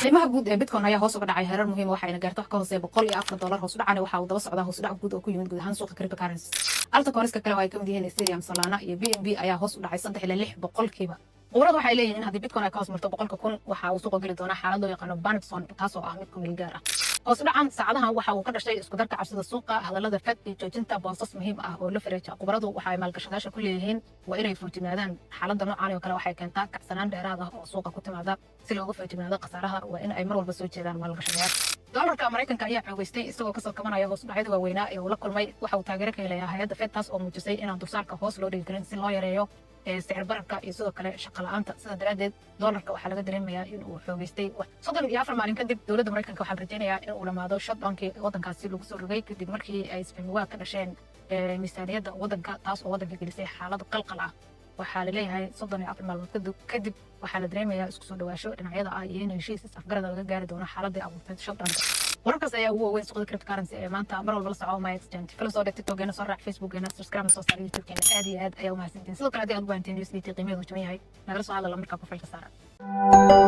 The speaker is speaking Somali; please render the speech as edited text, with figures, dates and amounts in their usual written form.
qiimaha guud ee Bitcoin ayaa hoos uga dhacay heerar muhiim ah waxayna gaartay wax ka hooseeya $104 hoos u dhacana waxa uu daba socdaa hoos u dhac guud oo ku yimid guud ahaan suuqa cryptocurrencies. Altcoins-ka kale oo ay ka mid yihiin Ethereum, Solana iyo BNB ayaa hoos u dhacay 3 ilaa 6%. Qubradu waxay leeyihiin in haddii Bitcoin ay ka hoos marto 100,000 waxa uu suuqa geli doonaa xaalad loo yaqaan Bannon taas oo ah mid ku meel gaar ah. hoos u dhacan saacadahan waxa uu ka dhashay isku darka cabsida suuqa hadallada Fed iyo joojinta boosas muhiim ah oo la fareeja. Qubradu waxa ay maalgashadayaasha ku leeyihiin waa inay fuujinaadaan xaaladda noocan oo kale waxay keentaa kacsanaan dheeraad ah oo suuqa ku timaada si looga fuujinaado khasaaraha waa in ay mar walba soo jeedaan maalgashadayaasha. Doolarka Mareykanka ayaa xoogaystay isagoo ka soo kabanaya hoos u dhacyada waaweynaa ee uu la kulmay waxa uu taageero ka helayaa hay'adda Fed taas oo muujisay inaan dulsaarka hoos loo dhigi karin si loo yareeyo sicir bararka iyo sidoo kale shaqo la'aanta. Sidaa daraadeed doolarka waxaa laga dareemayaa in uu xoogaystay 34 maalin kadib dowladda Mareykanka waxaa la rajaynayaa in uu dhamaado shutdownkii waddankaasi lagu soo rogay kadib markii ay isfahmiwaa ka dhasheen miisaaniyadda waddanka taas oo waddanka gelisay xaalad qalqal ah. waxaa la leeyahay 34 maalmood kadib waxaa la dareemayaa isku soo dhawaasho dhinacyada ah iyo in heshiis afgarada laga gaari doono xaaladii abuurtay shutdownka. wararkaas ayaa ugu waaweyn suuqada cryptocurrency ee maanta mar walba la soco my exchange kala soo dhig tiktok-geena soo raac facebook-geena subscribe soo saar youtube-geena aad iyo aad ayaa u mahadsantiin. sidoo kale haddii aad u baahantiin USDT qiimaheedu jaban yahay nagala soo hadla markaa ku filka saara.